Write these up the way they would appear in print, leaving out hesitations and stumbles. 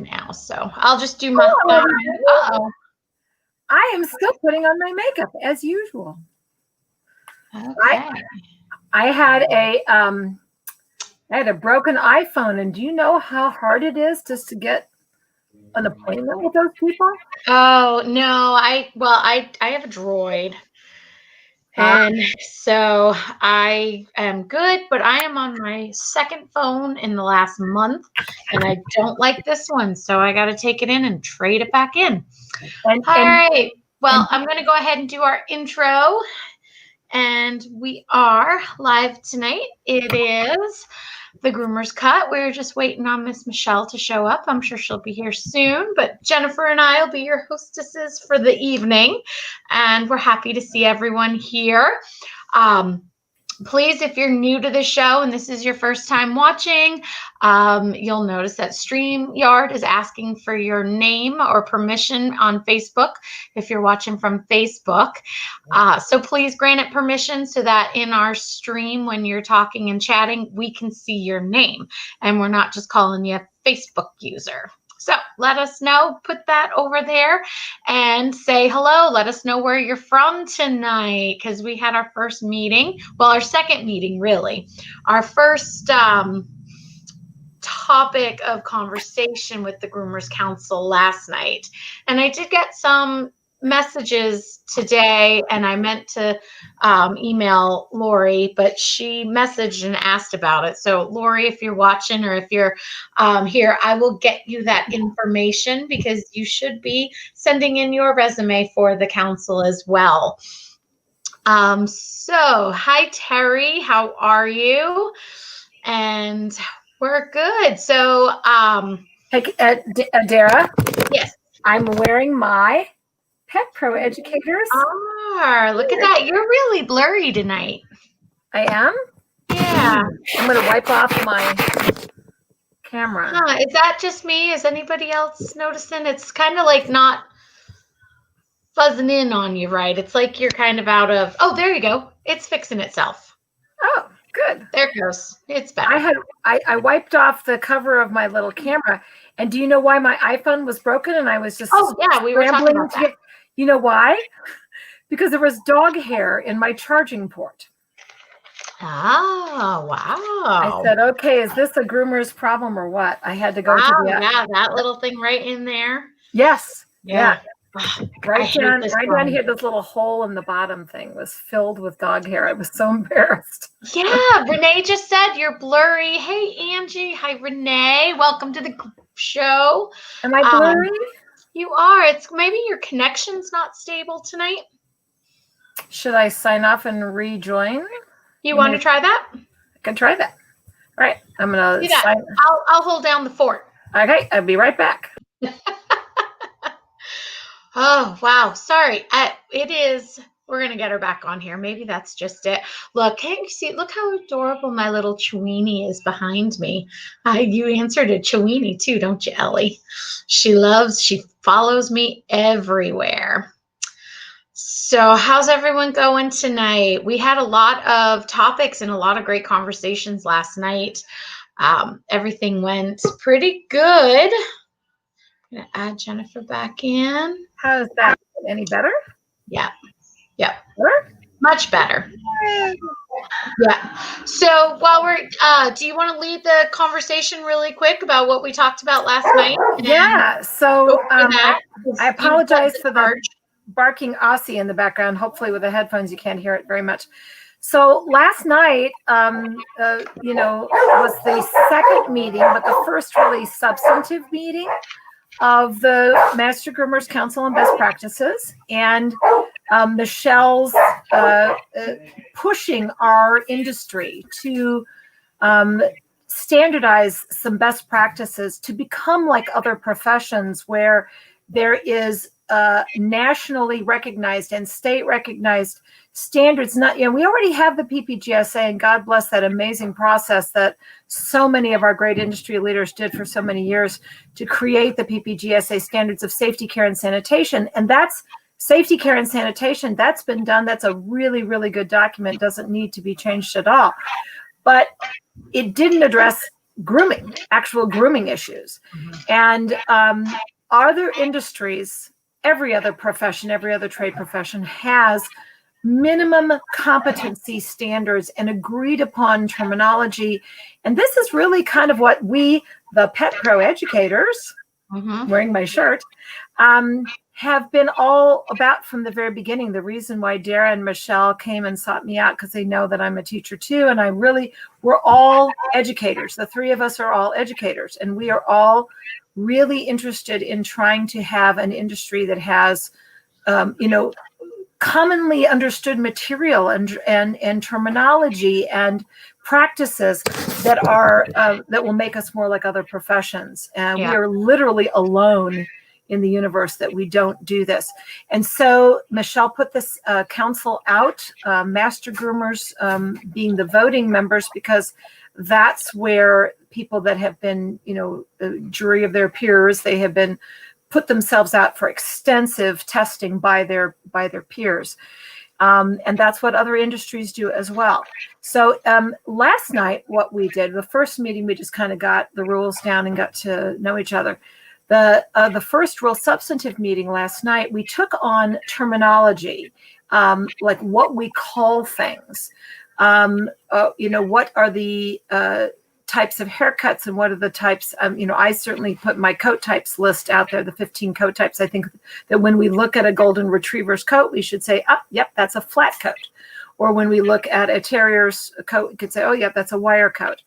now, so I'll just do my Uh-oh. I am still putting on my makeup as usual. Okay. I had a broken iPhone, and do you know how hard it is just to get an appointment with those people? Oh no, I have a Droid. And so I am good, but I am on my second phone in the last month, and I don't like this one. So I got to take it in and trade it back in. All right. Well, I'm going to go ahead and do our intro. And we are live tonight. It is the Groomer's Cut. We're just waiting on Miss Michelle to show up. I'm sure she'll be here soon, but Jennifer and I will be your hostesses for the evening, and we're happy to see everyone here. Please, if you're new to the show and this is your first time watching, you'll notice that StreamYard is asking for your name or permission on Facebook if you're watching from Facebook. So please grant it permission so that in our stream, when you're talking and chatting, we can see your name and we're not just calling you a Facebook user. So let us know, put that over there and say hello. Let us know where you're from tonight, because we had our first meeting. Well, our second meeting, really. Our first topic of conversation with the Groomers Council last night. And I did get some messages today, and I meant to email Lori, but she messaged and asked about it. So Lori, if you're watching or if you're here, I will get you that information, because you should be sending in your resume for the council as well. So hi Terry, how are you? And we're good. So hey, Dara. Yes, I'm wearing my Pet Pro Educators. Look at that. You're really blurry tonight. I am? Yeah. I'm going to wipe off my camera. Is that just me? Is anybody else noticing? It's kind of like not fuzzing in on you, right? It's like you're kind of out of, oh, there you go. It's fixing itself. Oh, good. There it goes. It's better. I wiped off the cover of my little camera. And do you know why my iPhone was broken? And I was just we were talking about that. You know why? Because there was dog hair in my charging port. Oh, wow. I said, okay, is this a groomer's problem or what? I had to go to the... Yeah, that little thing right in there. Yes. Yeah. Right down here, this little hole in the bottom thing was filled with dog hair. I was so embarrassed. Yeah, Renee just said you're blurry. Hey, Angie. Hi, Renee. Welcome to the show. Am I blurry? You are. It's maybe your connection's not stable tonight. Should I sign off and rejoin? You want to try that? I can try that. All right. I'm going to sign. I'll hold down the fort. Okay. I'll be right back. Oh, wow. Sorry. It is. We're going to get her back on here. Maybe that's just it. Look, can't you see? Look how adorable my little Chewini is behind me. You answered a Chewini too, don't you, Ellie? She follows me everywhere. So how's everyone going tonight? We had a lot of topics and a lot of great conversations last night. Everything went pretty good. I'm going to add Jennifer back in. How's that? Any better? Yeah. Yeah. Better? Much better. Yeah. So while we're, do you want to lead the conversation really quick about what we talked about last night? Yeah. So I apologize for the barking Aussie in the background. Hopefully with the headphones, you can't hear it very much. So last night, was the second meeting, but the first really substantive meeting of the Master Groomers Council on Best Practices, and Michelle's pushing our industry to standardize some best practices to become like other professions where there is nationally recognized and state recognized standards. We already have the PPGSA, and God bless that amazing process that so many of our great industry leaders did for so many years to create the PPGSA standards of safety, care, and sanitation. And that's safety, care, and sanitation. That's been done. That's a really, really good document. Doesn't need to be changed at all. But it didn't address grooming, actual grooming issues. And other industries, every other profession, every other trade profession has minimum competency standards and agreed upon terminology. And this is really kind of what we, the Pet Pro educators, wearing my shirt, have been all about from the very beginning. The reason why Dara and Michelle came and sought me out, because they know that I'm a teacher too. And we're all educators. The three of us are all educators. And we are all really interested in trying to have an industry that has, commonly understood material and terminology and practices that are that will make us more like other professions. And we are literally alone in the universe that we don't do this. And so Michelle put this council out, master groomers being the voting members, because that's where people that have been, the jury of their peers, they have been put themselves out for extensive testing by their peers. And that's what other industries do as well. So last night, what we did, the first meeting, we just kind of got the rules down and got to know each other. The first real substantive meeting last night, we took on terminology, like what we call things. What are the types of haircuts and what are the types, I certainly put my coat types list out there, the 15 coat types. I think that when we look at a golden retriever's coat, we should say, yep, that's a flat coat. Or when we look at a terrier's coat, we could say, oh, yep, that's a wire coat.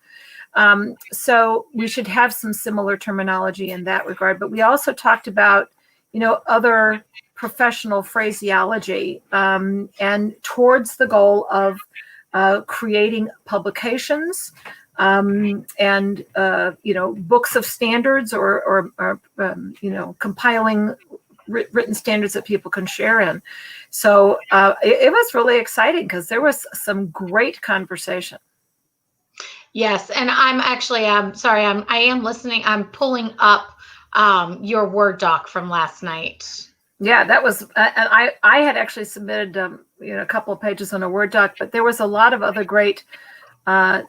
So we should have some similar terminology in that regard. But we also talked about, other professional phraseology and towards the goal of creating publications and books of standards or compiling written standards that people can share in. So it was really exciting because there was some great conversation. Yes, and I'm sorry, I am listening. I'm pulling up your Word doc from last night. Yeah, that was, and I had actually submitted a couple of pages on a Word doc, but there was a lot of other great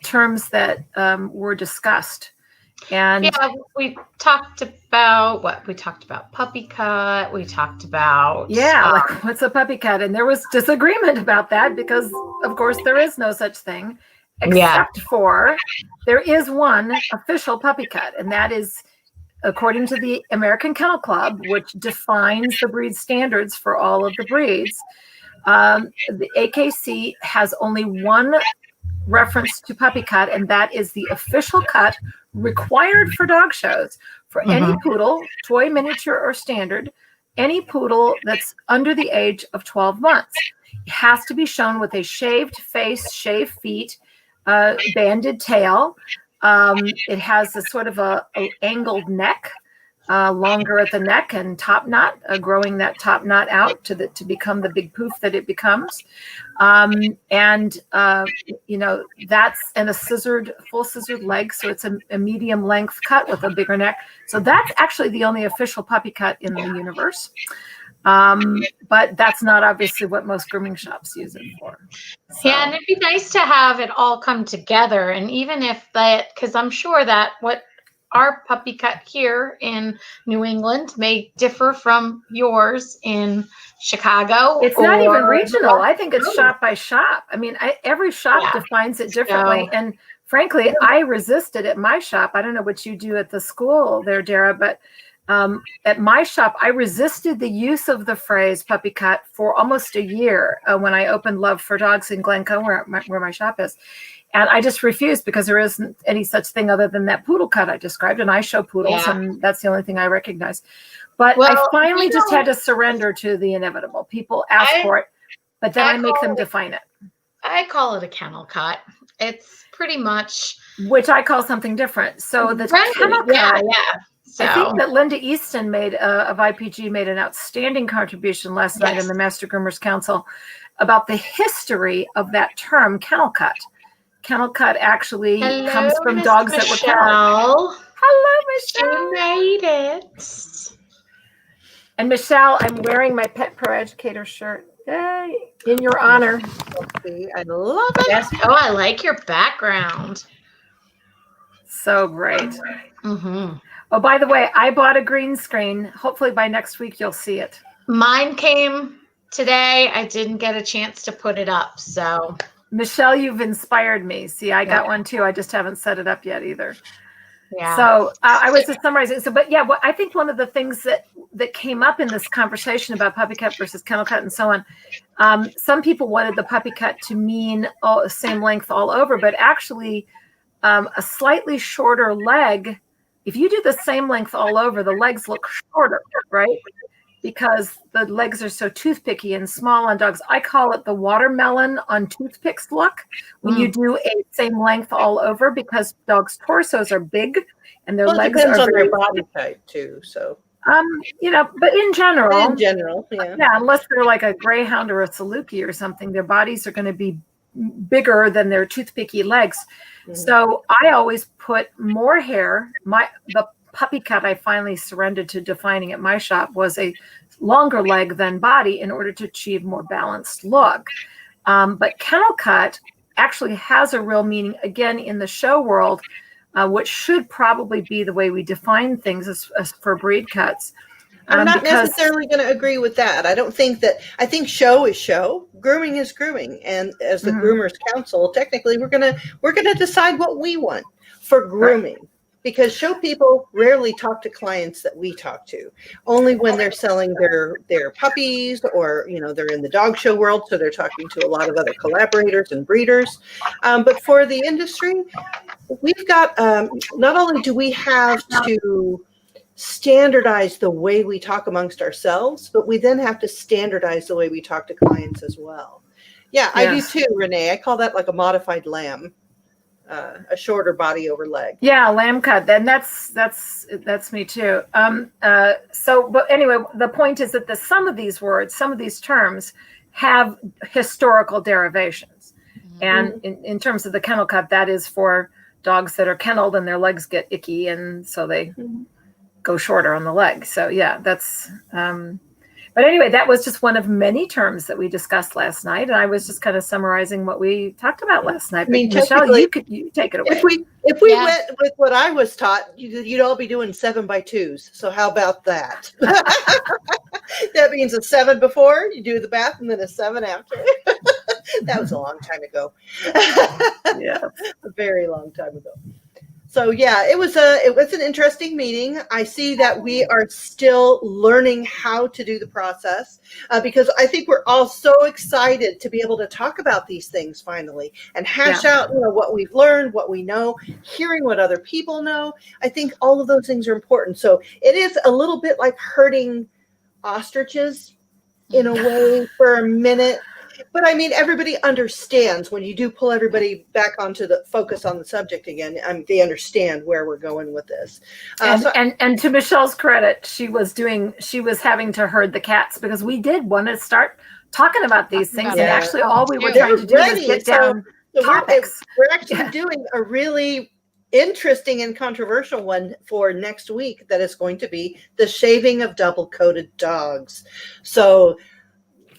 terms that were discussed. And we talked about we talked about puppy cut. We talked about like what's a puppy cut, and there was disagreement about that because, of course, there is no such thing, except for there is one official puppy cut, and that is according to the American Kennel Club, which defines the breed standards for all of the breeds. The AKC has only one reference to puppy cut, and that is the official cut required for dog shows for any poodle, toy, miniature, or standard, any poodle that's under the age of 12 months. It has to be shown with a shaved face, shaved feet, banded tail. It has a sort of a angled neck, longer at the neck, and top knot, growing that top knot out to become the big poof that it becomes. That's and a full scissored leg, so it's a medium length cut with a bigger neck. So that's actually the only official puppy cut in the universe. But that's not obviously what most grooming shops use it for. So. Yeah, and it'd be nice to have it all come together. And even if because I'm sure that what our puppy cut here in New England may differ from yours in Chicago. It's not even regional. I think it's shop by shop. I mean, every shop defines it differently. And frankly, I resisted at my shop. I don't know what you do at the school there, Dara, but at my shop, I resisted the use of the phrase puppy cut for almost a year when I opened Love for Dogs in Glencoe, where my shop is. And I just refused because there isn't any such thing other than that poodle cut I described. And I show poodles, and that's the only thing I recognize. But I finally just had to surrender to the inevitable. People ask for it, but then I make them define it. I call it a kennel cut. It's pretty much. Which I call something different. So the kennel cut. So. I think that Linda Easton of IPG made an outstanding contribution last night in the Master Groomers Council about the history of that term, kennel cut. Kennel cut actually comes from dogs that were kennelled. Hello, Michelle. You made it. And Michelle, I'm wearing my Pet Pro Educator shirt. Yay, in your honor. I love it. Yes. Oh, I like your background. So great. Mm-hmm. Oh, by the way, I bought a green screen. Hopefully by next week you'll see it. Mine came today. I didn't get a chance to put it up, so. Michelle, you've inspired me. See, I got Yeah. one too. I just haven't set it up yet either. Yeah. So I was just summarizing. So, but yeah, I think one of the things that came up in this conversation about puppy cut versus kennel cut and so on, some people wanted the puppy cut to mean same length all over, but actually a slightly shorter leg, if you do the same length all over, the legs look shorter, right? Because the legs are so toothpicky and small on dogs. I call it the watermelon on toothpicks look when you do a same length all over, because dogs' torsos are big and their Well, it legs depends are on very, their body type too. So but in general, yeah. unless they're like a greyhound or a Saluki or something, their bodies are going to be bigger than their toothpicky legs. Mhm. So I always put more hair. The puppy cut I finally surrendered to defining at my shop was a longer leg than body in order to achieve more balanced look. But kennel cut actually has a real meaning, again, in the show world, which should probably be the way we define things as for breed cuts. I'm not necessarily going to agree with that. I think show is show, grooming is grooming, and as the Groomers Council, technically we're gonna decide what we want for grooming. Right. Because show people rarely talk to clients that we talk to, only when they're selling their puppies, or they're in the dog show world, so they're talking to a lot of other collaborators and breeders. But for the industry, we've got not only do we have to standardize the way we talk amongst ourselves, but we then have to standardize the way we talk to clients as well. Yeah, I do too, Renee. I call that like a modified lamb. A shorter body over leg. Yeah, lamb cut. Then that's me too. But anyway, the point is that some of these words, some of these terms have historical derivations. Mm-hmm. And in terms of the kennel cut, that is for dogs that are kenneled and their legs get icky, and so they go shorter on the leg. So yeah, that's but anyway, that was just one of many terms that we discussed last night, and I was just kind of summarizing what we talked about last night. I mean, Michelle, you take it away. If we went with what I was taught, you'd all be doing 7x2s. So how about that? That means a 7 before you do the bath, and then a 7 after. That was a long time ago. Yeah, a very long time ago. So yeah, it was an interesting meeting. I see that we are still learning how to do the process, because I think we're all so excited to be able to talk about these things finally and hash out what we've learned, what we know, hearing what other people know. I think all of those things are important. So it is a little bit like herding ostriches in a way for a minute. But I mean, everybody understands when you do pull everybody back onto the focus on the subject again. They understand where we're going with this. And to Michelle's credit, she was having to herd the cats, because we did want to start talking about these things. And actually, all we were trying to do was get down topics. We're actually doing a really interesting and controversial one for next week. That is going to be the shaving of double-coated dogs. So.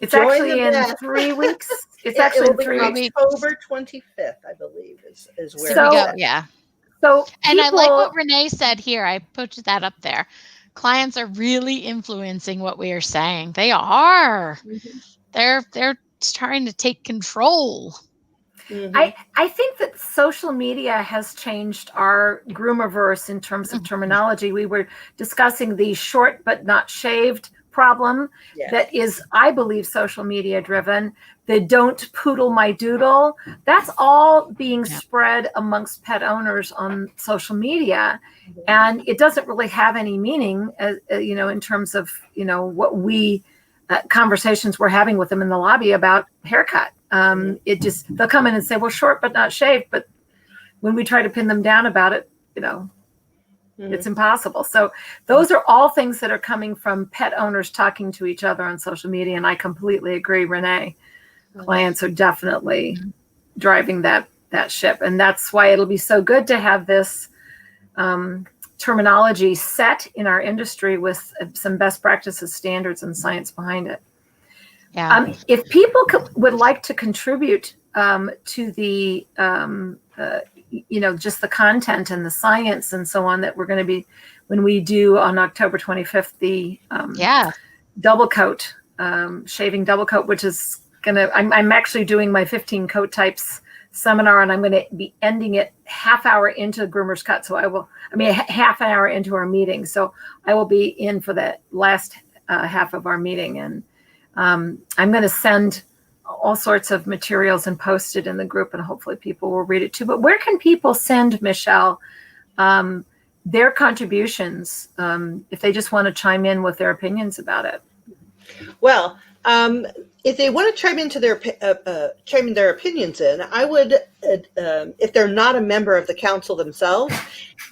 It's actually in 3 weeks. It's actually in 3 weeks. October 25th, I believe, is where we go. Yeah. So I like what Renee said here. I put that up there. Clients are really influencing what we are saying. They are. Mm-hmm. They're trying to take control. Mm-hmm. I think that social media has changed our groomerverse in terms of terminology. We were discussing the short but not shaved problem that is, I believe, social media driven. The don't poodle my doodle, that's all being spread amongst pet owners on social media. And it doesn't really have any meaning, in terms of, what we conversations we're having with them in the lobby about haircut. It just, they'll come in and say, well, short but not shaved. But when we try to pin them down about it, it's impossible. So those are all things that are coming from pet owners talking to each other on social media. And I completely agree, Renee. Clients are definitely driving that ship. And that's why it'll be so good to have this terminology set in our industry with some best practices, standards, and science behind it. Yeah. If people would like to contribute to the just the content and the science and so on that we're going to be, when we do on October 25th, the double coat, shaving double coat, which is I'm actually doing my 15 coat types seminar, and I'm going to be ending it half hour into Groomer's Cut. So half an hour into our meeting. So I will be in for the last half of our meeting. And I'm going to send all sorts of materials and post it in the group, and hopefully people will read it too. But where can people send, Michelle, their contributions if they just want to chime in with their opinions about it? Well, if they want to chime in their opinions in, I would, if they're not a member of the council themselves,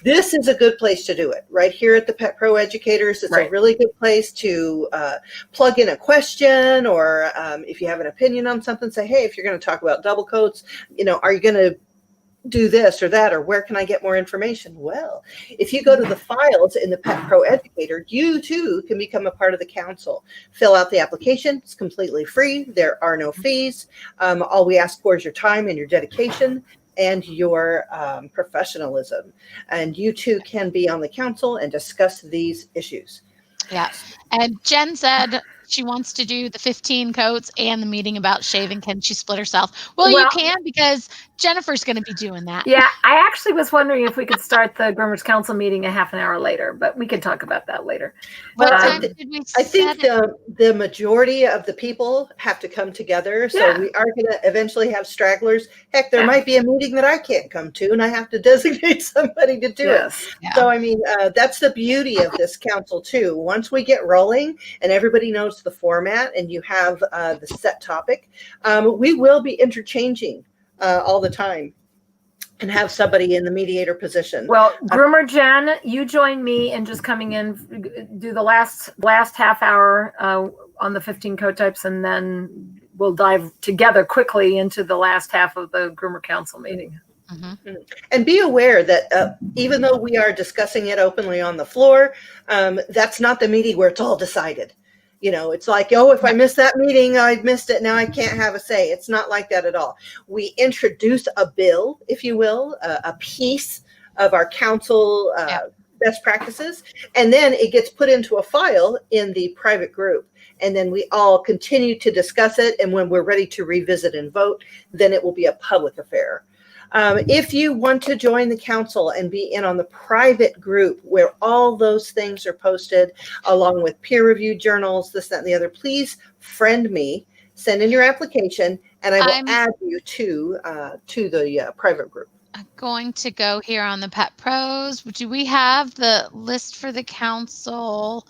this is a good place to do it. Right here at the Pet Pro Educators, it's a really good place to plug in a question, or if you have an opinion on something, say, hey, if you're going to talk about double coats, are you going to do this or that, or where can I get more information? Well, if you go to the files in the Pet Pro Educator, you too can become a part of the council. Fill out the application. It's completely free. There are no fees. All we ask for is your time and your dedication and your professionalism. And you too can be on the council and discuss these issues. Yeah. And Jen said she wants to do the 15 coats and the meeting about shaving. Can she split herself? Well, you can, because Jennifer's going to be doing that. Yeah, I actually was wondering if we could start the Groomers Council meeting a half an hour later, but we can talk about that later. What time did we I think the majority of the people have to come together. So we are going to eventually have stragglers. Heck, there might be a meeting that I can't come to, and I have to designate somebody to do it. Yeah. So, that's the beauty of this council too. Once we get rolling and everybody knows the format and you have the set topic, we will be interchanging all the time and have somebody in the mediator position. Well, Groomer Jen, you join me in just coming in, do the last half hour on the 15 code types, and then we'll dive together quickly into the last half of the Groomer Council meeting. Mm-hmm. And be aware that even though we are discussing it openly on the floor, that's not the meeting where it's all decided. It's like, if I missed that meeting, I missed it. Now I can't have a say. It's not like that at all. We introduce a bill, if you will, a piece of our council best practices, and then it gets put into a file in the private group. And then we all continue to discuss it. And when we're ready to revisit and vote, then it will be a public affair. If you want to join the council and be in on the private group where all those things are posted, along with peer-reviewed journals, this, that, and the other, please friend me, send in your application, and I will add you to the private group. I'm going to go here on the Pet Pros. Do we have the list for the council?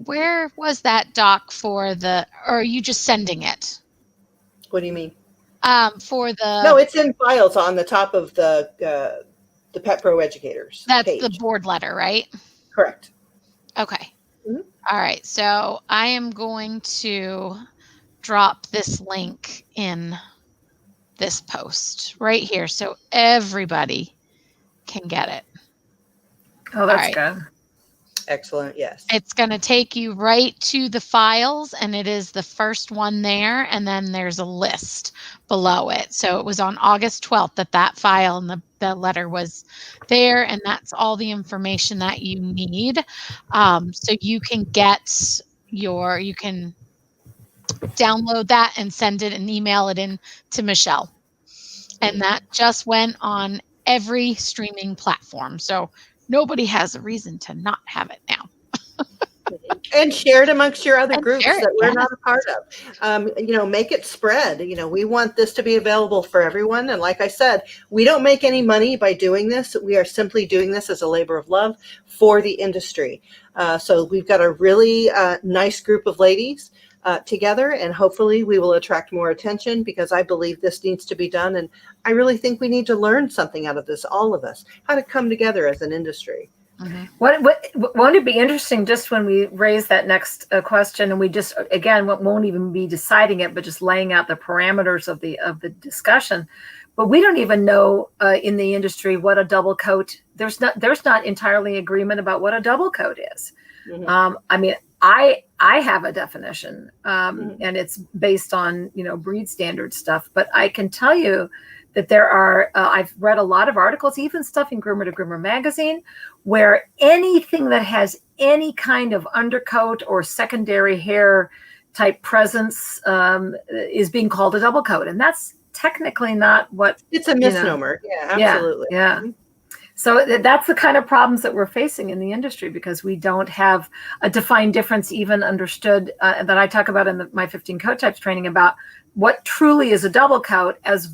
Where was that doc for or are you just sending it? What do you mean? No, it's in files on the top of the Pet Pro Educators. That's page. The board letter, right? Correct. Okay. Mm-hmm. All right. So I am going to drop this link in this post right here so everybody can get it. Oh, that's good. Excellent. Yes. It's going to take you right to the files, and it is the first one there. And then there's a list below it. So it was on August 12th that file and the letter was there. And that's all the information that you need. So you can you can download that and send it and email it in to Michelle. And that just went on every streaming platform. So nobody has a reason to not have it now. And share it amongst your other groups that we're not a part of. Make it spread. We want this to be available for everyone. And like I said, we don't make any money by doing this. We are simply doing this as a labor of love for the industry. So we've got a really nice group of ladies together, and hopefully we will attract more attention, because I believe this needs to be done. And I really think we need to learn something out of this, all of us, how to come together as an industry. Mm-hmm. Won't it be interesting just when we raise that next question, and we just, again, won't even be deciding it, but just laying out the parameters of the discussion. But we don't even know in the industry what a double coat, there's not entirely agreement about what a double coat is. Mm-hmm. I have a definition, and it's based on, breed standard stuff, but I can tell you that there are, I've read a lot of articles, even stuff in Groomer to Groomer magazine, where anything that has any kind of undercoat or secondary hair type presence is being called a double coat. And that's technically not what. It's a misnomer. Yeah, absolutely. Yeah. So that's the kind of problems that we're facing in the industry, because we don't have a defined difference even understood that I talk about in my 15 coat types training about what truly is a double coat as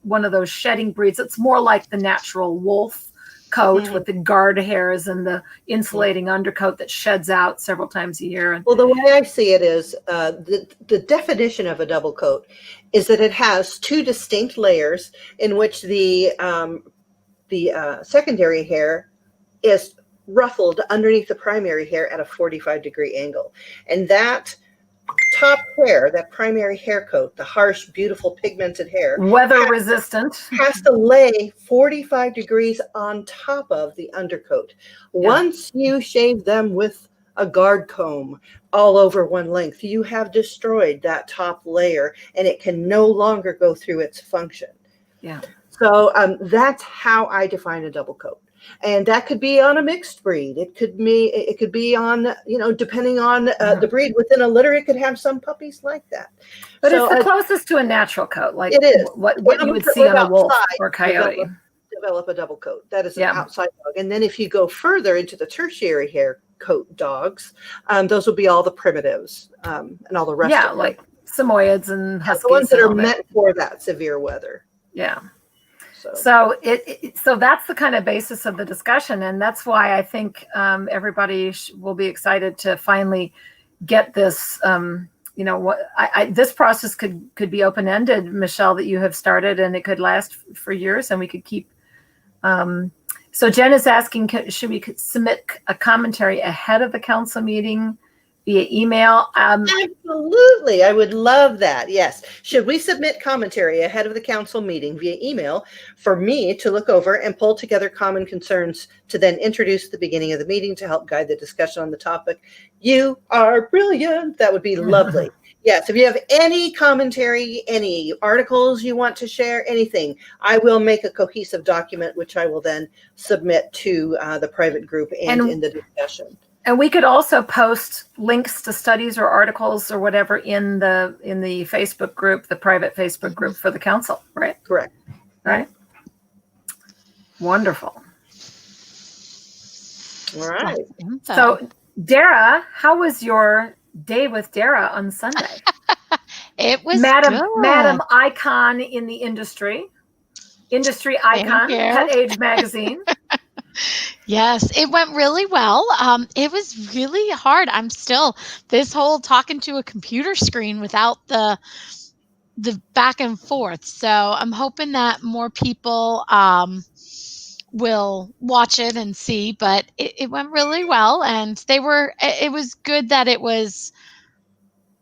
one of those shedding breeds. It's more like the natural wolf coat with the guard hairs and the insulating undercoat that sheds out several times a year. Well, the way I see it is the definition of a double coat is that it has two distinct layers in which the secondary hair is ruffled underneath the primary hair at a 45-degree angle. And that top hair, that primary hair coat, the harsh, beautiful, pigmented hair, weather resistant, has to lay 45 degrees on top of the undercoat. Yeah. Once you shave them with a guard comb all over one length, you have destroyed that top layer and it can no longer go through its function. Yeah. So that's how I define a double coat. And that could be on a mixed breed. It could be on, depending on the breed within a litter, it could have some puppies like that. But so, it's the closest to a natural coat, like it is what you would see on a wolf or coyote. Develop a double coat. That is an outside dog. And then if you go further into the tertiary hair coat dogs, those will be all the primitives and all the rest of them. Like Samoyeds and Huskies. The ones that are meant for that severe weather. Yeah. So that's the kind of basis of the discussion, and that's why I think everybody will be excited to finally get this. This process could be open ended, Michelle, that you have started, and it could last for years, and we could keep. So Jen is asking, should we submit a commentary ahead of the council meeting via email? Absolutely. I would love that. Yes. Should we submit commentary ahead of the council meeting via email for me to look over and pull together common concerns to then introduce at the beginning of the meeting to help guide the discussion on the topic? You are brilliant. That would be lovely. Yes. If you have any commentary, any articles you want to share, anything, I will make a cohesive document, which I will then submit to the private group and in the discussion. And we could also post links to studies or articles or whatever in the Facebook group, the private Facebook group for the council, right? Correct. Right. Wonderful. All right. So, Dara, how was your day with Dara on Sunday? It was Madam Icon in the industry icon, Cut Age Magazine. Yes, it went really well. It was really hard. I'm still this whole talking to a computer screen without the back and forth. So I'm hoping that more people will watch it and see. But it went really well, and it was good that it was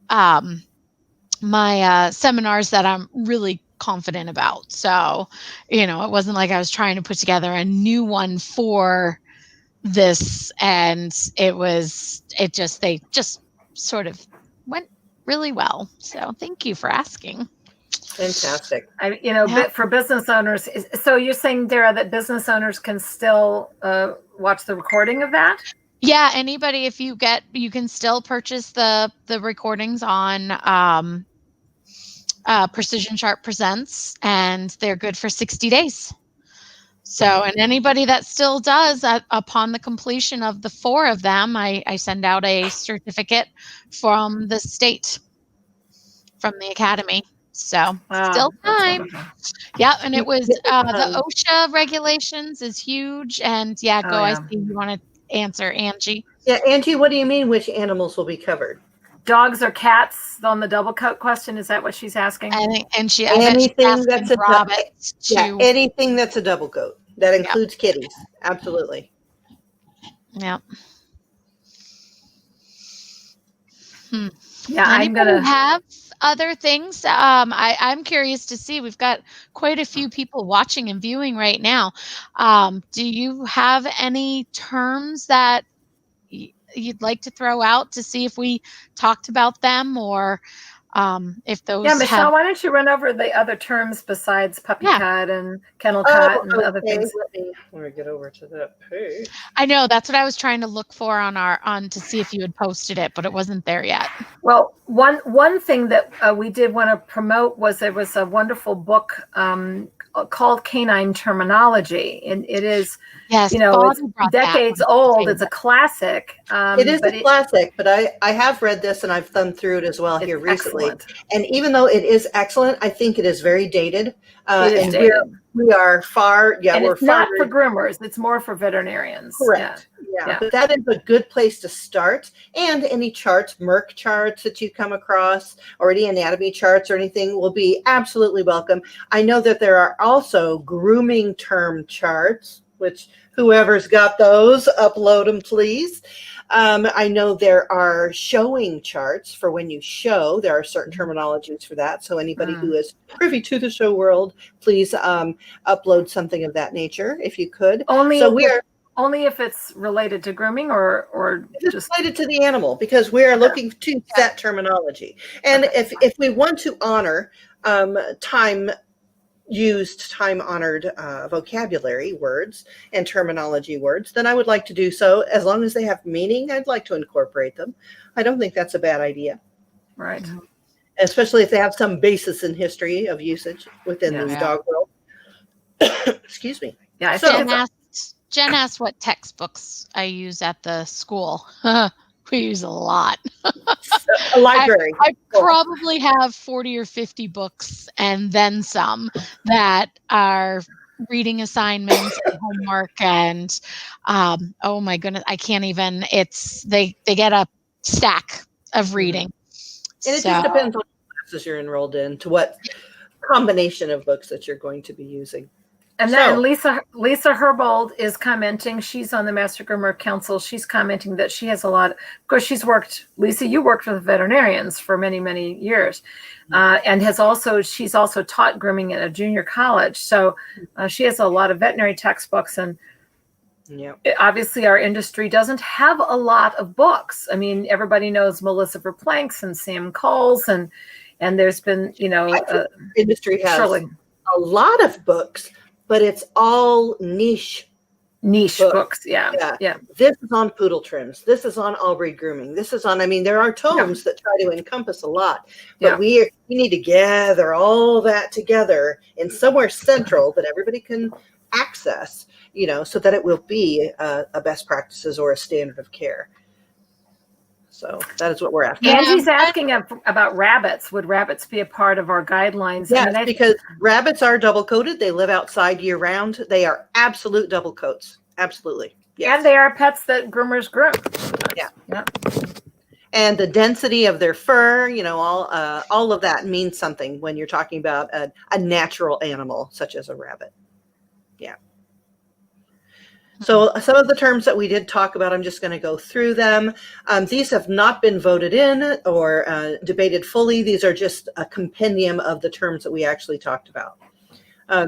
my seminars that I'm really confident about. So, it wasn't like I was trying to put together a new one for this, and they just sort of went really well. So thank you for asking. Fantastic. For business owners, so you're saying, Dara, that business owners can still watch the recording of that? Yeah, anybody, if you can still purchase the recordings on Precision Sharp Presents, and they're good for 60 days. So, and anybody that still does, upon the completion of the 4 of them, I send out a certificate from the state, from the academy. So still time. Yeah, and it was the OSHA regulations is huge, and I see you want to answer, Angie. Yeah, Angie, what do you mean? Which animals will be covered? Dogs or cats on the double coat question? Is that what she's asking? Anything that's anything that's a double coat. That includes kitties. Absolutely. Yeah. Yeah, I'm gonna have other things. I'm curious to see. We've got quite a few people watching and viewing right now. Do you have any terms that you'd like to throw out to see if we talked about them, or If those Yeah, Michelle, have, why don't you run over the other terms besides puppy Yeah. cut and kennel cut and other okay. things? Let me get over to that page. I know that's what I was trying to look for on to see if you had posted it, but it wasn't there yet. Well, one thing that we did want to promote was there was a wonderful book called Canine Terminology, and it is, Yes, you know, Bobby it's brought that decades one. old. It's a classic. It is a classic, but I have read this and I've thumbed through it as well here recently. Excellent. And even though it is excellent, I think it is very dated. It is and dated. we are far, yeah, And we're it's not far for groomers. It's more for veterinarians. correct. Yeah. Yeah, but that is a good place to start. And any charts, Merck charts that you come across, or any anatomy charts or anything will be absolutely welcome. I know that there are also grooming term charts, which whoever's got those, upload them, please. I know there are showing charts for when you show. There are certain terminologies for that. So anybody who is privy to the show world, please upload something of that nature if you could. Only if it's related to grooming or just related to the animal, because we are looking to set terminology. And if we want to honor time-honored vocabulary words and terminology words, then I would like to do so. As long as they have meaning, I'd like to incorporate them. I don't think that's a bad idea. Right. Especially if they have some basis in history of usage within the dog world. Excuse me. Yeah, Jen asked what textbooks I use at the school. We use a lot. A library. I probably have 40 or 50 books and then some that are reading assignments and homework, and oh my goodness, I can't even, they get a stack of reading. And it just depends on what classes you're enrolled in, to what combination of books that you're going to be using. And then Lisa Herbold is commenting. She's on the Master Groomer Council. She's commenting that she has a lot. Of course, Lisa, you worked with veterinarians for many, many years, and she's also taught grooming at a junior college. So she has a lot of veterinary textbooks, and obviously our industry doesn't have a lot of books. I mean, everybody knows Melissa Verplanks and Sam Coles, and there's been, industry has a lot of books. But it's all niche books. Yeah. This is on poodle trims. This is on all breed grooming. This is on, there are tomes that try to encompass a lot, but we need to gather all that together in somewhere central that everybody can access, so that it will be a best practices or a standard of care. So that is what we're after. Angie's asking about rabbits. Would rabbits be a part of our guidelines? Yes, because rabbits are double coated. They live outside year round. They are absolute double coats. Absolutely. Yes. And they are pets that groomers groom. Yeah. And the density of their fur, all of that means something when you're talking about a natural animal such as a rabbit. Yeah. So some of the terms that we did talk about, I'm just going to go through them. These have not been voted in or debated fully. These are just a compendium of the terms that we actually talked about.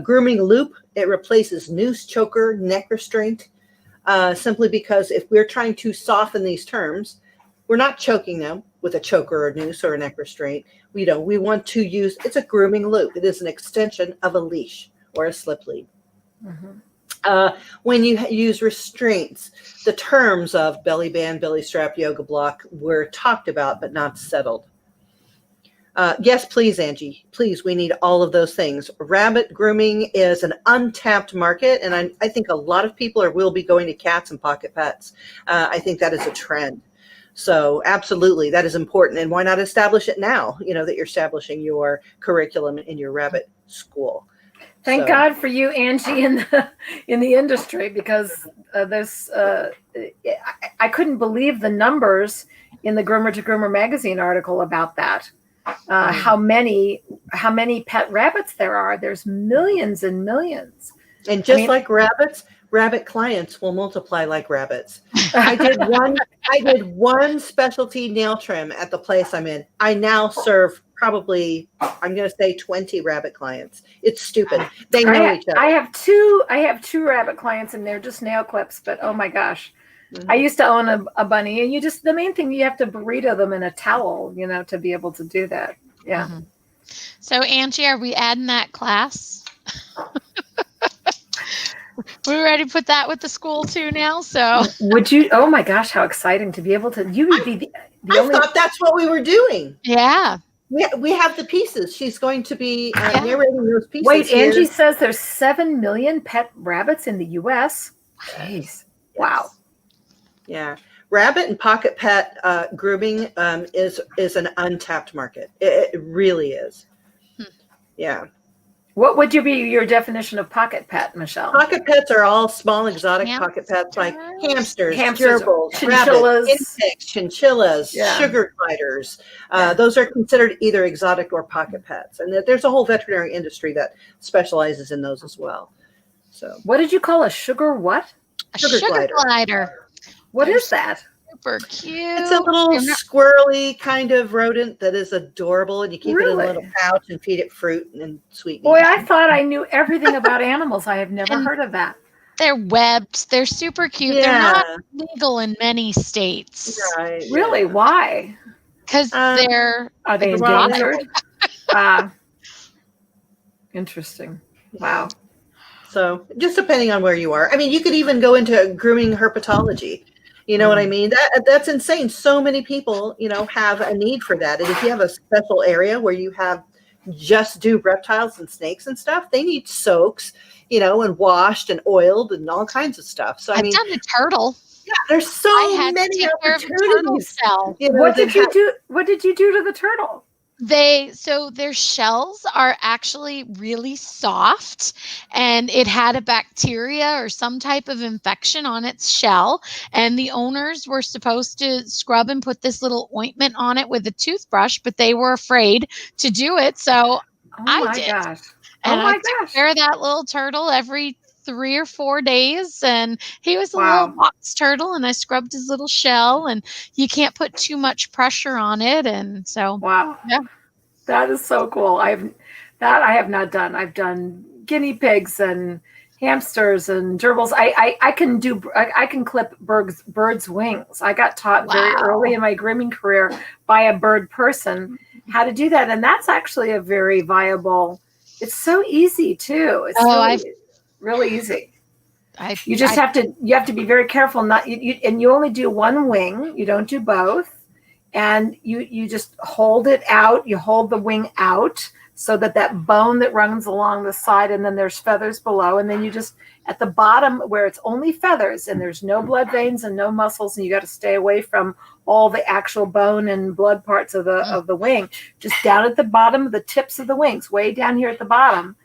Grooming loop, it replaces noose, choker, neck restraint, simply because if we're trying to soften these terms, we're not choking them with a choker or noose or a neck restraint. We want to use, it's a grooming loop. It is an extension of a leash or a slip lead. Mm-hmm. When you use restraints, the terms of belly band, belly strap, yoga block were talked about, but not settled. Yes, please, Angie. Please, we need all of those things. Rabbit grooming is an untapped market, and I think a lot of people will be going to cats and pocket pets. I think that is a trend. So absolutely, that is important. And why not establish it now, that you're establishing your curriculum in your rabbit school. Thank God for you, Angie, in the industry, because there's I couldn't believe the numbers in the Groomer to Groomer magazine article about that. How many pet rabbits there are? There's millions and millions. And like rabbits, rabbit clients will multiply like rabbits. I did one specialty nail trim at the place I'm in. I now serve probably, I'm going to say 20 rabbit clients. It's stupid. They know each other. I have two rabbit clients, and they're just nail clips, but oh my gosh. Mm-hmm. I used to own a bunny, and the main thing, you have to burrito them in a towel, to be able to do that. Yeah. Mhm. So Angie, are we adding that class? We're ready to put that with the school too now. So Would you? Oh my gosh, how exciting to be able to! You would be the I only. thought that's what we were doing. yeah. We have the pieces. She's going to be Yeah. narrating those pieces. Wait, here. Angie says there's 7 million pet rabbits in the U.S. Jeez. Yes. Wow. Yeah. Rabbit and pocket pet grooming is an untapped market. It really is. Yeah. What would be your definition of pocket pet, Michelle? Pocket pets are all small exotic pocket pets like hamsters, gerbils, chinchillas, rabbits, insects, chinchillas, sugar gliders. Those are considered either exotic or pocket pets. And there's a whole veterinary industry that specializes in those as well. So what did you call a sugar what? A sugar glider. What is that? Super cute. It's a little squirrely kind of rodent that is adorable, and you keep it in a little pouch and feed it fruit and sweetness. Boy, I thought I knew everything about animals. I have never heard of that. They're webbed. They're super cute. They're not legal in many states. Right. Really? Why? Because are they endangered? Interesting. Wow. So just depending on where you are. I mean, you could even go into grooming herpetology. You know what I mean? That's insane. So many people, have a need for that. And if you have a special area where you have just do reptiles and snakes and stuff, they need soaks, and washed and oiled and all kinds of stuff. So I've done a turtle. Yeah, there's so many opportunities. What did you do? What did you do to the turtle? So their shells are actually really soft, and it had a bacteria or some type of infection on its shell, and the owners were supposed to scrub and put this little ointment on it with a toothbrush, but they were afraid to do it, so I did. Gosh. And I took care of that little turtle every 3 or 4 days, and he was a little box turtle, and I scrubbed his little shell, and you can't put too much pressure on it, and so that is so cool. I have not done. I've done guinea pigs and hamsters and gerbils. I can clip birds' wings. I got taught very early in my grooming career by a bird person how to do that, and that's actually a very viable. It's so easy too. It's really easy. You have to be very careful. And you only do one wing. You don't do both. And you just hold it out. You hold the wing out so that bone that runs along the side, and then there's feathers below. And then you just, at the bottom where it's only feathers and there's no blood veins and no muscles, and you got to stay away from all the actual bone and blood parts of the wing, just down at the bottom of the tips of the wings, way down here at the bottom.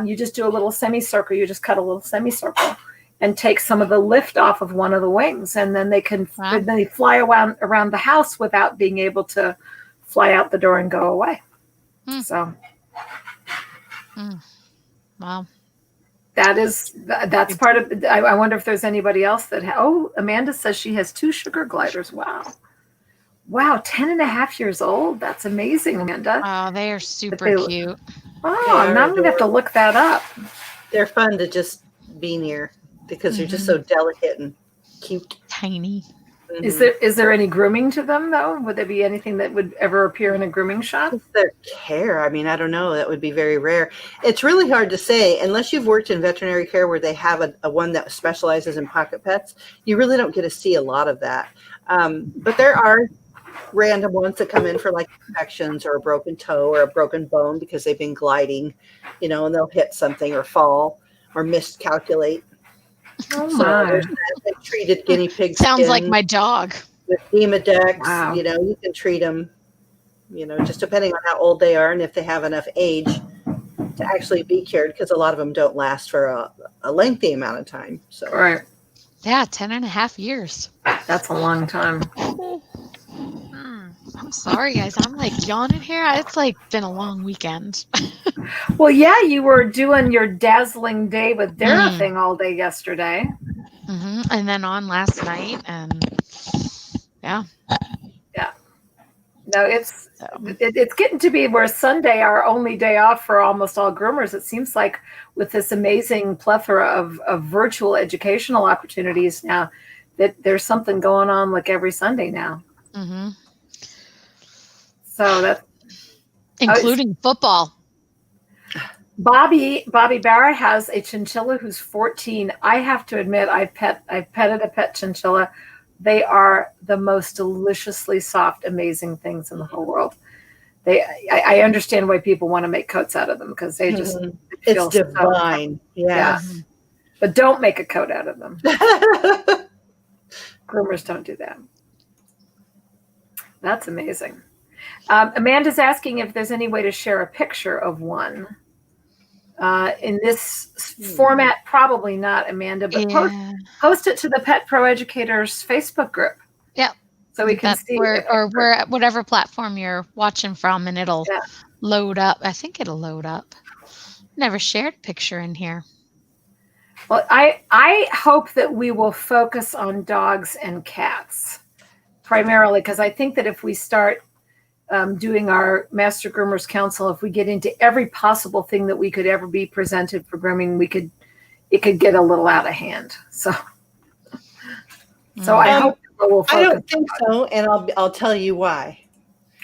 You just do a little semicircle. You just cut a little semicircle and take some of the lift off of one of the wings, and then they fly around the house without being able to fly out the door and go away. So, wow, that's part of. I wonder if there's anybody else that. Amanda says she has 2 sugar gliders. Wow, 10 and a half years old. That's amazing, Amanda. Oh, they are super cute. Oh, now I'm gonna have to look that up. They're fun to just be near because they're just so delicate and cute, tiny. Is there any grooming to them though? Would there be anything that would ever appear in a grooming shop? Their care. I mean, I don't know. That would be very rare. It's really hard to say unless you've worked in veterinary care where they have a one that specializes in pocket pets. You really don't get to see a lot of that. But there are random ones that come in for like infections or a broken toe or a broken bone because they've been gliding, and they'll hit something or fall or miscalculate. Oh my! So they treated guinea pigs. Sounds like my dog. With Demodex, wow. You can treat them, just depending on how old they are and if they have enough age to actually be cured, because a lot of them don't last for a lengthy amount of time. So right. Yeah, 10 and a half years. That's a long time. I'm sorry, guys. I'm like yawning here. It's like been a long weekend. Well, yeah, you were doing your dazzling day with Dara thing all day yesterday. And then on last night, and yeah. No, it's getting to be where Sunday, our only day off for almost all groomers. It seems like with this amazing plethora of virtual educational opportunities now, that there's something going on like every Sunday now. So including football. Bobby Barra has a chinchilla who's 14. I have to admit, I've petted a pet chinchilla. They are the most deliciously soft, amazing things in the whole world. I understand why people want to make coats out of them, because they just it's divine. Yeah. But don't make a coat out of them. Groomers don't do that. That's amazing. Amanda's asking if there's any way to share a picture of one. In this format, probably not, Amanda, but post it to the Pet Pro Educators Facebook group. Yep. So we can see. Or we're at whatever platform you're watching from, and it'll load up. I think it'll load up. Never shared a picture in here. Well, I hope that we will focus on dogs and cats primarily, because I think that if we start doing our Master Groomers Council, if we get into every possible thing that we could ever be presented for grooming, it could get a little out of hand. So I hope we'll focus. I don't think so, and I'll tell you why.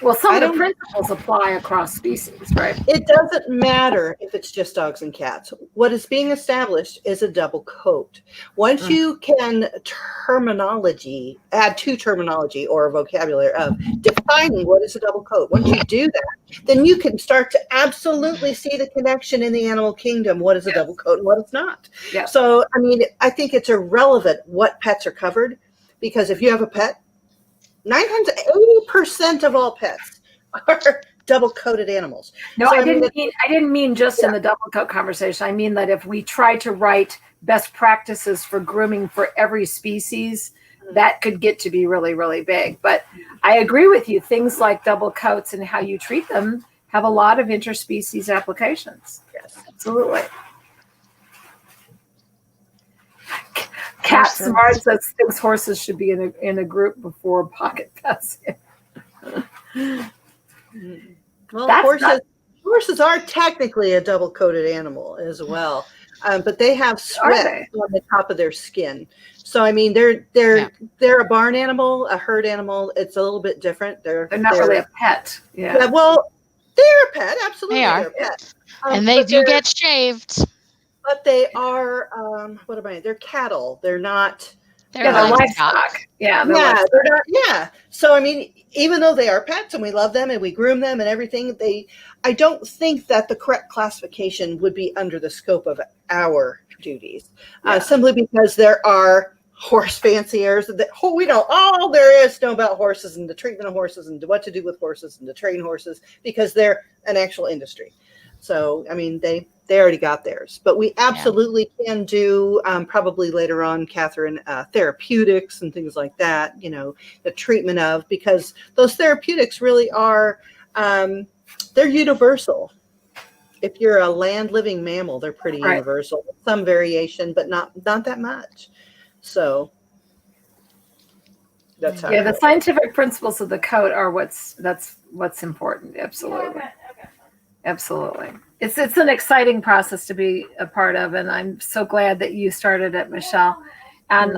Well, some of the principles apply across species, right? It doesn't matter if it's just dogs and cats. What is being established is a double coat. Once you can add to terminology or a vocabulary of defining what is a double coat. Once you do that, then you can start to absolutely see the connection in the animal kingdom. What is a double coat and what it's not. Yeah. So, I mean, I think it's irrelevant what pets are covered, because if you have a pet, 80% of all pets are double-coated animals. No, so I didn't mean just in the double coat conversation. I mean that if we try to write best practices for grooming for every species, that could get to be really, really big. But I agree with you. Things like double coats and how you treat them have a lot of interspecies applications. Yes, absolutely. Cat Smart says thinks horses should be in a group before pocket pets. Well, horses are technically a double-coated animal as well, but they have sweat on the top of their skin. So I mean, they're a barn animal, a herd animal. It's a little bit different. They're not really a pet. Yeah. Well, they're a pet. Absolutely, they're a pet. And they do get shaved. But they are, they're cattle. They're not. They're livestock. Yeah. They're not. Yeah. So, I mean, even though they are pets and we love them and we groom them and everything, I don't think that the correct classification would be under the scope of our duties, simply because there are horse fanciers that we know all there is to know about horses and the treatment of horses and what to do with horses and to train horses, because they're an actual industry. So, I mean, they already got theirs, but we absolutely can do probably later on, Catherine, therapeutics and things like that, the treatment of, because those therapeutics really are, they're universal. If you're a land living mammal, they're pretty universal, some variation, but not that much. So that's how. Yeah. The scientific principles of the coat are what's important. Absolutely. Absolutely. It's an exciting process to be a part of, and I'm so glad that you started it, Michelle. And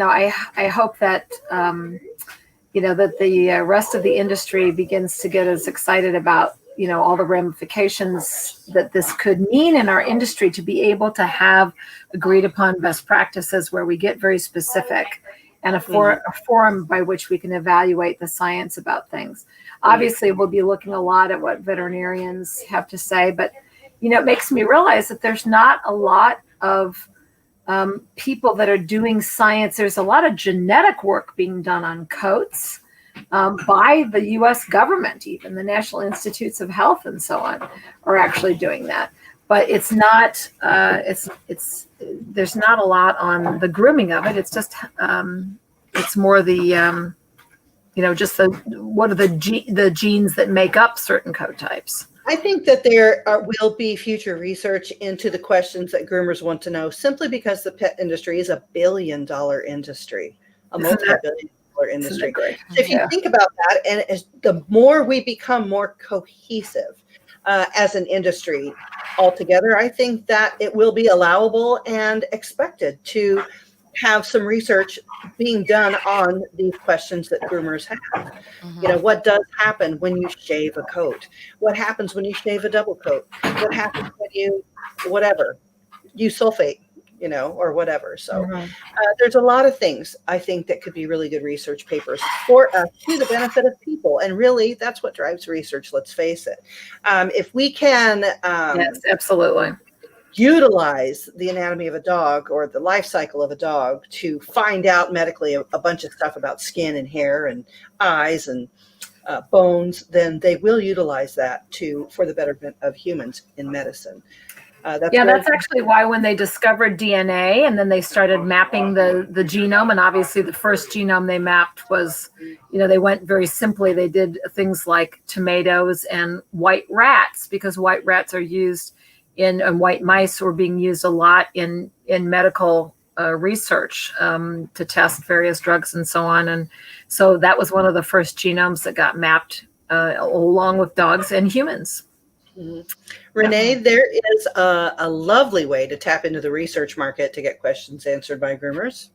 I hope that that the rest of the industry begins to get as excited about all the ramifications that this could mean in our industry, to be able to have agreed upon best practices where we get very specific, and a forum by which we can evaluate the science about things. Obviously, we'll be looking a lot at what veterinarians have to say, but it makes me realize that there's not a lot of people that are doing science. There's a lot of genetic work being done on coats by the U.S. government. Even the National Institutes of Health and so on are actually doing that. But it's not. There's not a lot on the grooming of it. It's just. It's more the. Just what are the genes that make up certain coat types. I think that there will be future research into the questions that groomers want to know, simply because the pet industry is a billion-dollar industry, a multi-billion-dollar industry. So if you think about that, and the more we become more cohesive as an industry altogether, I think that it will be allowable and expected to have some research being done on these questions that groomers have. You know, what does happen when you shave a coat? What happens when you shave a double coat? What happens when you, whatever, use sulfate, you know, or whatever. So there's a lot of things I think that could be really good research papers for us to the benefit of people. And really, that's what drives research. Let's face it. If we can, yes, absolutely, utilize the anatomy of a dog or the life cycle of a dog to find out medically a bunch of stuff about skin and hair and eyes and bones, then they will utilize that for the betterment of humans in medicine. That's actually why when they discovered DNA and then they started mapping the genome, and obviously the first genome they mapped was, you know, they went very simply. They did things like tomatoes and white rats, because white rats are used and white mice were being used a lot in medical research to test various drugs and so on. And so that was one of the first genomes that got mapped along with dogs and humans. Renee, there is a lovely way to tap into the research market to get questions answered by groomers.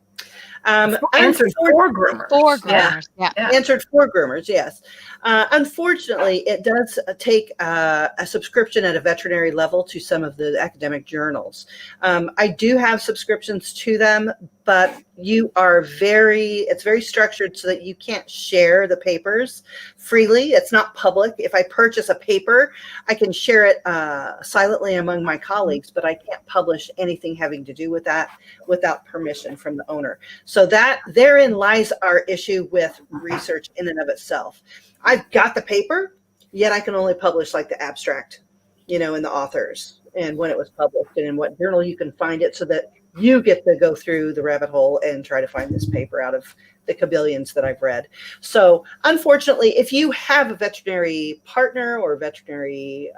Answered for groomers. For groomers, yeah. Answered for groomers, yes. Unfortunately, it does take a subscription at a veterinary level to some of the academic journals. I do have subscriptions to them, but it's very structured so that you can't share the papers freely. It's not public. If I purchase a paper, I can share it silently among my colleagues, but I can't publish anything having to do with that without permission from the owner. So therein lies our issue with research in and of itself. I've got the paper, yet I can only publish like the abstract, you know, and the authors and when it was published and in what journal you can find it, so that you get to go through the rabbit hole and try to find this paper out of the kabillions that I've read. So unfortunately, if you have a veterinary partner or veterinary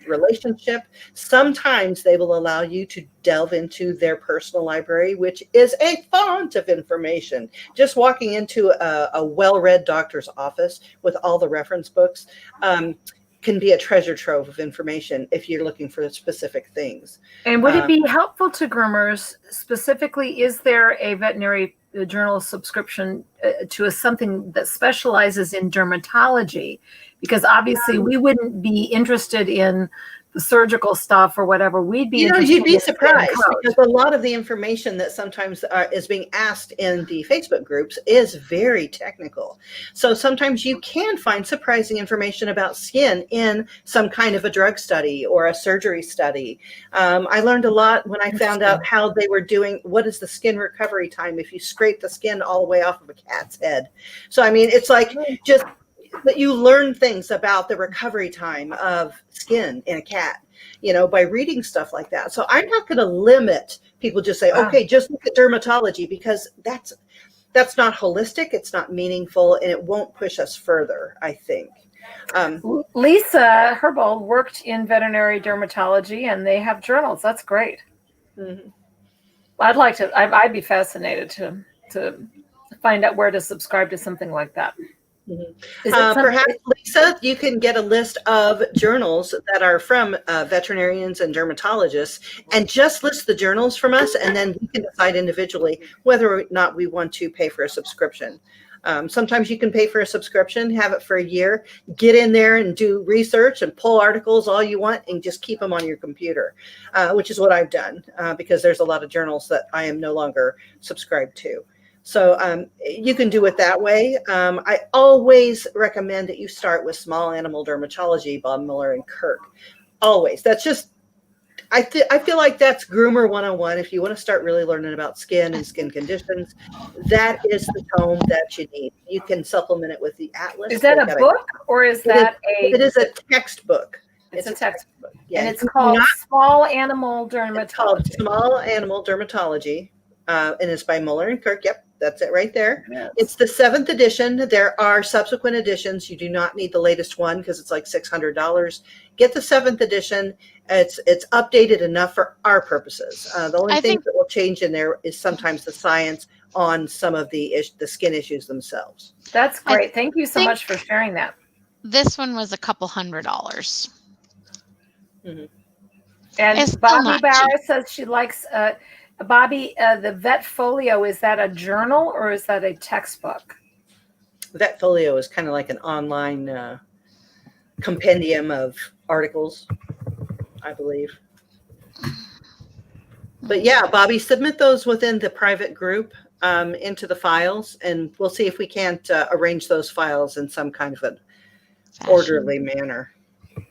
relationship, sometimes they will allow you to delve into their personal library, which is a font of information. Just walking into a well-read doctor's office with all the reference books can be a treasure trove of information if you're looking for specific things. And would it be helpful to groomers specifically? Is there a veterinary journal subscription to something that specializes in dermatology? Because obviously we wouldn't be interested in the surgical stuff or whatever. We'd be you'd be surprised, because a lot of the information that sometimes is being asked in the Facebook groups is very technical. So sometimes you can find surprising information about skin in some kind of a drug study or a surgery study. I learned a lot when I found out how they were doing, what is the skin recovery time if you scrape the skin all the way off of a cat's head. So, I mean, it's like just that you learn things about the recovery time of skin in a cat, you know, by reading stuff like that. So I'm not going to limit people, just say, okay, just look at dermatology, because that's not holistic. It's not meaningful, and it won't push us further, I think. Lisa Herbold worked in veterinary dermatology, and they have journals. That's great. Mm-hmm. I'd be fascinated to find out where to subscribe to something like that. Mm-hmm. Perhaps, Lisa, you can get a list of journals that are from veterinarians and dermatologists, and just list the journals from us, and then we can decide individually whether or not we want to pay for a subscription. Sometimes you can pay for a subscription, have it for a year, get in there and do research and pull articles all you want, and just keep them on your computer, which is what I've done, because there's a lot of journals that I am no longer subscribed to. So you can do it that way. I always recommend that you start with Small Animal Dermatology, Bob Mueller and Kirk. Always. That's just, I feel like that's Groomer 101. If you want to start really learning about skin and skin conditions, that is the tome that you need. You can supplement it with the Atlas. Is that a book, or is that It is a textbook. It's a textbook. Yeah. And it's called Small Animal Dermatology. It's called Small Animal Dermatology, and it's by Mueller and Kirk. Yep. That's it right there. Yes. It's the 7th edition. There are subsequent editions. You do not need the latest one because it's like $600. Get the 7th edition. It's updated enough for our purposes. The only thing that will change in there is sometimes the science on some of the skin issues themselves. That's great. Thank you so much for sharing that. This one was a couple $100. Mm-hmm. And Bobby Bauer says she likes Bobby, the Vetfolio, is that a journal or is that a textbook? Vetfolio is kind of like an online compendium of articles, I believe. But yeah, Bobby, submit those within the private group into the files, and we'll see if we can't arrange those files in some kind of an orderly manner,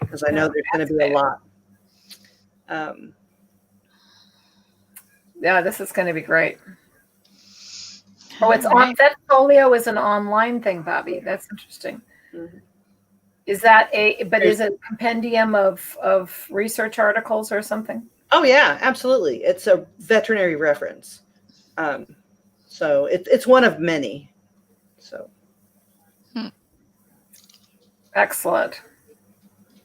because I know there's going to be a lot. Yeah, this is going to be great. Oh, it's on. Vetfolio is an online thing, Bobby. That's interesting. Mm-hmm. Is that is it a compendium of research articles or something? Oh yeah, absolutely. It's a veterinary reference. So it's one of many. So excellent.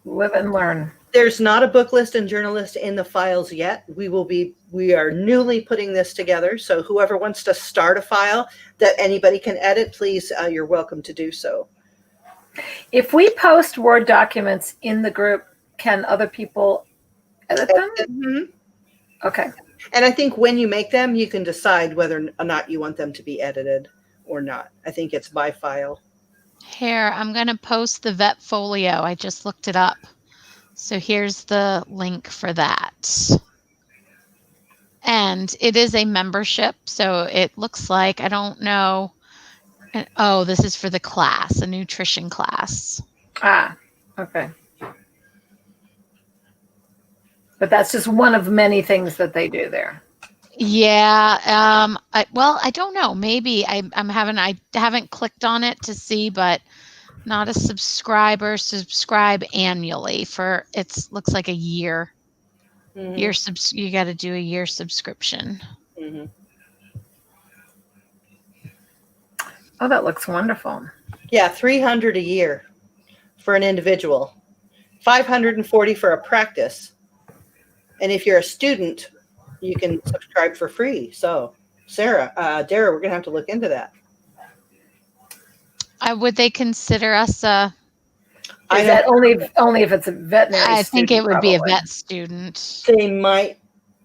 Live and learn. There's not a book list and journal list in the files yet. We are newly putting this together. So whoever wants to start a file that anybody can edit, please, you're welcome to do so. If we post Word documents in the group, can other people edit them? Mm-hmm. Okay. And I think when you make them, you can decide whether or not you want them to be edited or not. I think it's by file. Here, I'm going to post the Vetfolio. I just looked it up. So here's the link for that. And it is a membership. So it looks like, I don't know. Oh, this is for the class, a nutrition class. Ah, okay. But that's just one of many things that they do there. Yeah. I don't know. Maybe I haven't clicked on it to see, but not a subscriber. Subscribe annually for looks like a year. Mm-hmm. You got to do a year subscription. Mm-hmm. Oh, that looks wonderful. Yeah, $300 a year for an individual, $540 for a practice. And if you're a student, you can subscribe for free. So, Dara, we're going to have to look into that. Would they consider us a? Is that only if it's a veterinary? I think it would probably be a vet student. They might,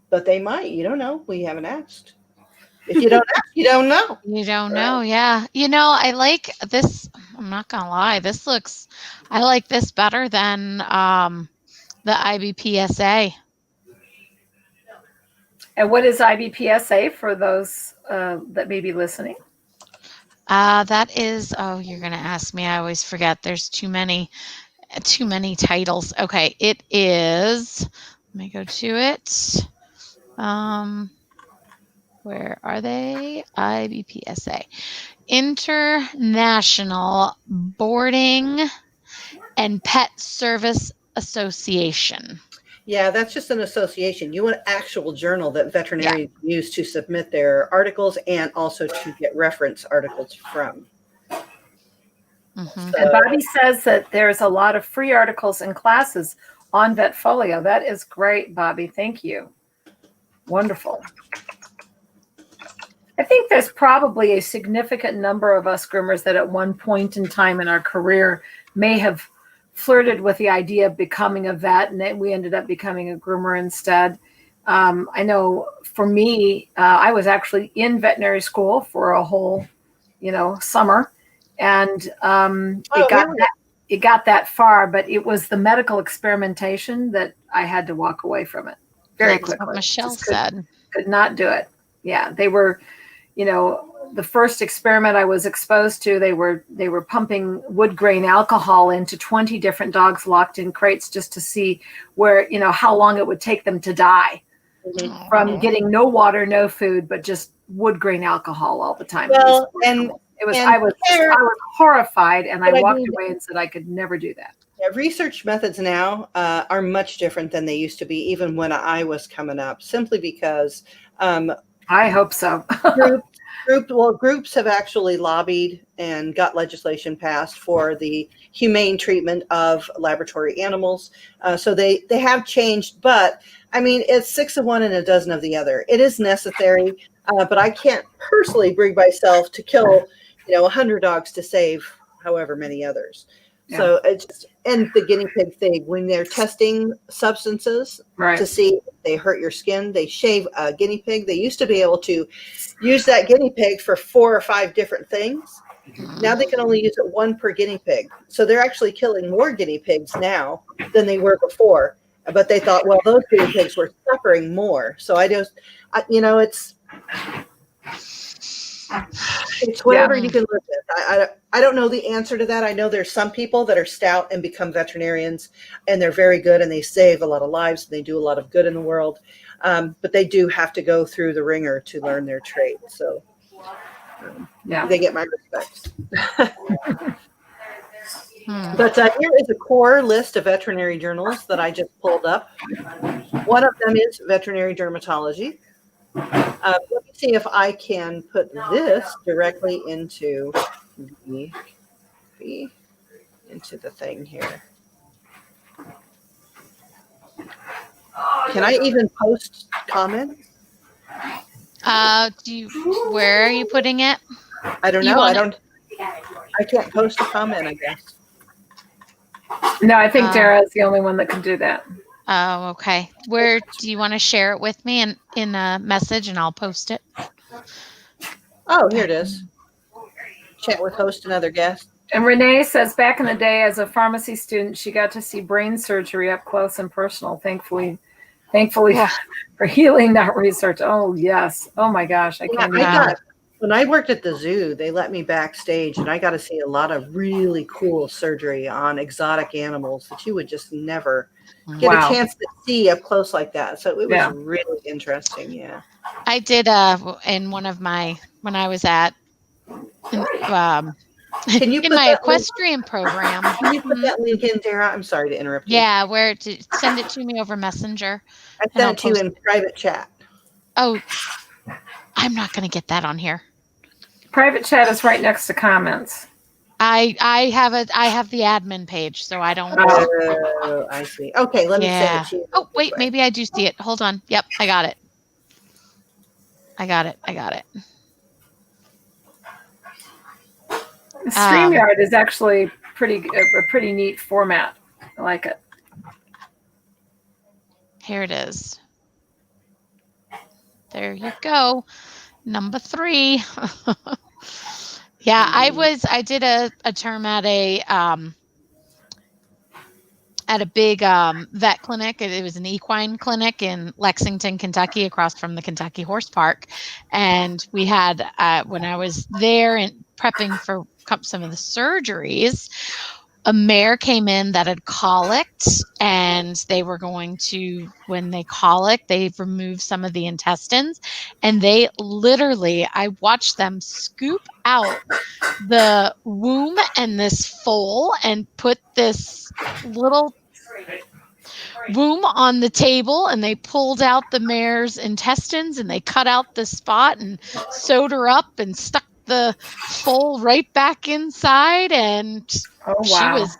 but they might. You don't know. We haven't asked. If you don't ask, you don't know. You don't know, yeah. I like this. I'm not gonna lie. I like this better than the IBPSA. And what is IBPSA for those that may be listening? That is, you're going to ask me. I always forget. There's too many titles. Okay, it is, let me go to it. Where are they? IBPSA. International Boarding and Pet Service Association. Yeah, that's just an association. You want an actual journal that veterinarians use to submit their articles and also to get reference articles from. Mm-hmm. And Bobby says that there's a lot of free articles and classes on Vetfolio. That is great, Bobby. Thank you. Wonderful. I think there's probably a significant number of us groomers that at one point in time in our career may have flirted with the idea of becoming a vet, and then we ended up becoming a groomer instead. I know for me, I was actually in veterinary school for a whole, summer, and it got that far, but it was the medical experimentation that I had to walk away from it very quickly. That's what Michelle said. Could not do it. Yeah, they were, the first experiment I was exposed to, they were pumping wood grain alcohol into 20 different dogs locked in crates just to see where, how long it would take them to die from getting no water, no food, but just wood grain alcohol all the time. Well, I was horrified, and I walked away and said I could never do that. Yeah, research methods now are much different than they used to be, even when I was coming up, simply because I hope so. Groups have actually lobbied and got legislation passed for the humane treatment of laboratory animals. So they have changed, but I mean, it's 6 of one and a dozen of the other. It is necessary, but I can't personally bring myself to kill, 100 dogs to save however many others. So it's just, and the guinea pig thing, when they're testing substances to see if they hurt your skin, they shave a guinea pig. They used to be able to use that guinea pig for 4 or 5 different things. Now they can only use it 1 per guinea pig. So they're actually killing more guinea pigs now than they were before. But they thought, well, those guinea pigs were suffering more. So it's whatever you can live with. I don't know the answer to that. I know there's some people that are stout and become veterinarians, and they're very good, and they save a lot of lives, and they do a lot of good in the world. But they do have to go through the ringer to learn their trade. So they get my respects. But here is a core list of veterinary journals that I just pulled up. One of them is veterinary dermatology. Let me see if I can put this directly into the thing here. Can I even post comments? Where are you putting it? I don't know. I can't post a comment, I guess. No, I think Dara is the only one that can do that. Oh, okay. Where do you want to share it with me in a message, and I'll post it? Oh, here it is. Chat with host and other guests. And Renee says, back in the day as a pharmacy student, she got to see brain surgery up close and personal. Thankfully for healing, not research. Oh, yes. Oh, my gosh. When I worked at the zoo, they let me backstage, and I got to see a lot of really cool surgery on exotic animals that you would just never get a chance to see up close like that. So it was really interesting. Yeah. I did in one of my, when I was at Can you in my equestrian program. Can you put that link in, Dara? I'm sorry to interrupt you. Yeah, where to send it to me over Messenger. I sent it to you in private chat. Oh, I'm not going to get that on here. Private chat is right next to comments. I have the admin page, so I don't. Oh, I see. Okay, let me send it to you. Oh, wait, maybe I do see it. Hold on. Yep, I got it. StreamYard is actually a pretty neat format. I like it. Here it is. There you go. Number 3. Yeah, I did a term at a big vet clinic. It was an equine clinic in Lexington, Kentucky, across from the Kentucky Horse Park. And we had, when I was there and prepping for some of the surgeries, a mare came in that had colicked, and they were going to, when they colic, they remove some of the intestines, and they literally, I watched them scoop out the womb and this foal and put this little womb on the table, and they pulled out the mare's intestines, and they cut out the spot and sewed her up and stuck the foal right back inside, and she was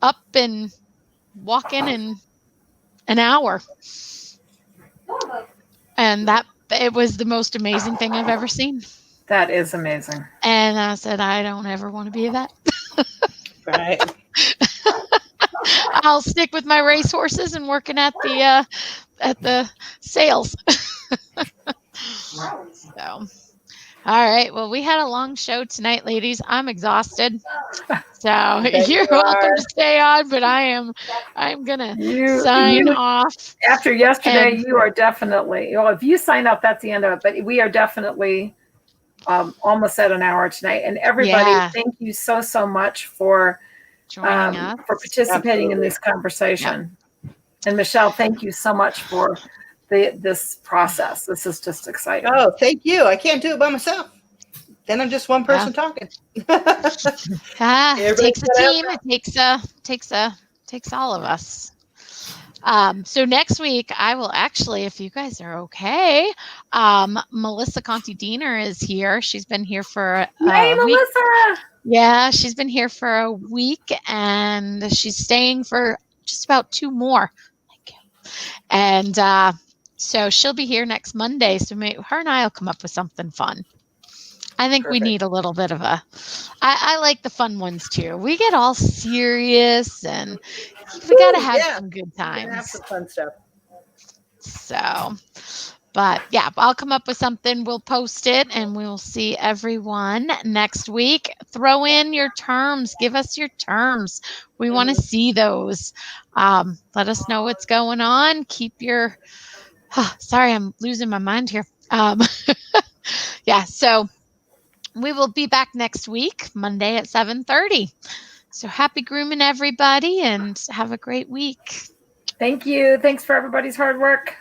up and walking in an hour. And it was the most amazing thing I've ever seen. That is amazing. And I said, I don't ever want to be that. Right. I'll stick with my racehorses and working at the sales. So. All right. Well, we had a long show tonight, ladies. I'm exhausted. So you're welcome to stay on, but I'm gonna sign off. After yesterday, you are definitely, if you sign up, that's the end of it. But we are definitely almost at an hour tonight. And everybody, thank you so much for joining us, for participating in this conversation. Yep. And Michelle, thank you so much for this process. This is just exciting. Oh, thank you. I can't do it by myself. Then I'm just one person talking. It takes a team. It takes all of us. So next week, I will actually, if you guys are okay, Melissa Conti-Diener is here. She's been here for a week. Melissa! Yeah, she's been here for a week, and she's staying for just about 2 more. Thank you. And so she'll be here next Monday. So her and I will come up with something fun. I think we Perfect. need a little bit of I like the fun ones too. We get all serious and we got to have some good We can have times. some fun stuff. So, but yeah, I'll come up with something. We'll post it and we'll see everyone next week. Throw in your terms. Give us your terms. We want to see those. Let us know what's going on. Keep your, sorry, I'm losing my mind here. Yeah, so we will be back next week, Monday at 7:30. So happy grooming, everybody, and have a great week. Thank you. Thanks for everybody's hard work.